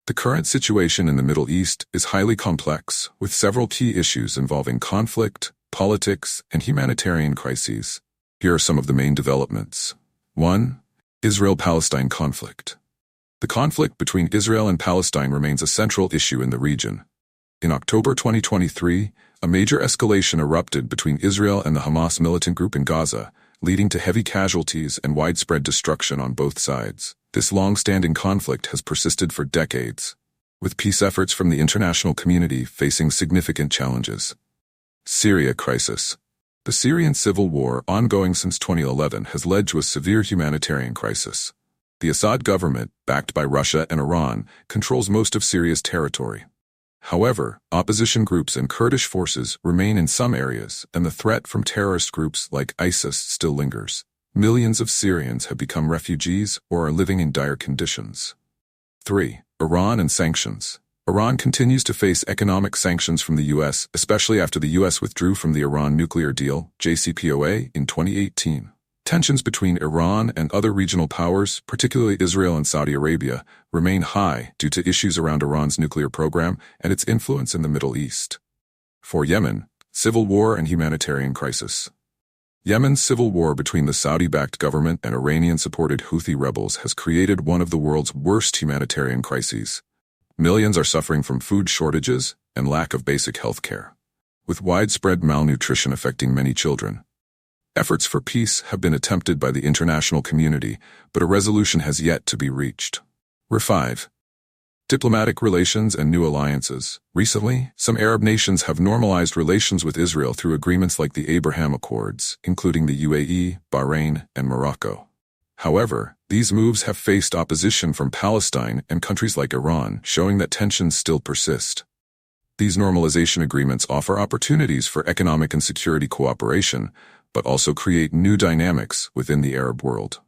The current situation in the Middle East is highly complex, with several key issues involving conflict, politics, and humanitarian crises. Here are some of the main developments. 1. Israel-Palestine conflict. The conflict between Israel and Palestine remains a central issue in the region. In October 2023, a major escalation erupted between Israel and the Hamas militant group in Gaza, leading to heavy casualties and widespread destruction on both sides. This long-standing conflict has persisted for decades, with peace efforts from the international community facing significant challenges. Syria crisis. The Syrian civil war, ongoing since 2011, has led to a severe humanitarian crisis. The Assad government, backed by Russia and Iran, controls most of Syria's territory. However, opposition groups and Kurdish forces remain in some areas, and the threat from terrorist groups like ISIS still lingers. Millions of Syrians have become refugees or are living in dire conditions. 3. Iran and sanctions. Iran continues to face economic sanctions from the U.S., especially after the U.S. withdrew from the Iran nuclear deal, JCPOA, in 2018. Tensions between Iran and other regional powers, particularly Israel and Saudi Arabia, remain high due to issues around Iran's nuclear program and its influence in the Middle East. 4. Yemen, civil war and humanitarian crisis. Yemen's civil war between the Saudi-backed government and Iranian-supported Houthi rebels has created one of the world's worst humanitarian crises. Millions are suffering from food shortages and lack of basic health care, with widespread malnutrition affecting many children. Efforts for peace have been attempted by the international community, but a resolution has yet to be reached. 5. Diplomatic relations and new alliances. Recently, some Arab nations have normalized relations with Israel through agreements like the Abraham Accords, including the UAE, Bahrain, and Morocco. However, these moves have faced opposition from Palestine and countries like Iran, showing that tensions still persist. These normalization agreements offer opportunities for economic and security cooperation, but also create new dynamics within the Arab world.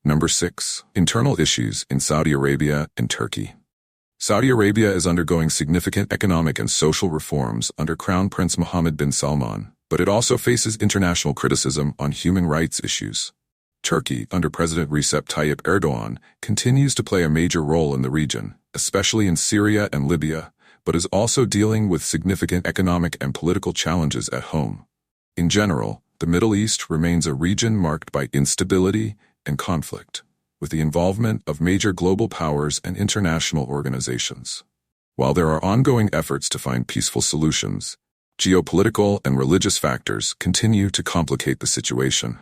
6. Internal issues in Saudi Arabia and Turkey. Saudi Arabia is undergoing significant economic and social reforms under Crown Prince Mohammed bin Salman, but it also faces international criticism on human rights issues. Turkey, under President Recep Tayyip Erdogan, continues to play a major role in the region, especially in Syria and Libya, but is also dealing with significant economic and political challenges at home. In general, the Middle East remains a region marked by instability and conflict, with the involvement of major global powers and international organizations. While there are ongoing efforts to find peaceful solutions, geopolitical and religious factors continue to complicate the situation.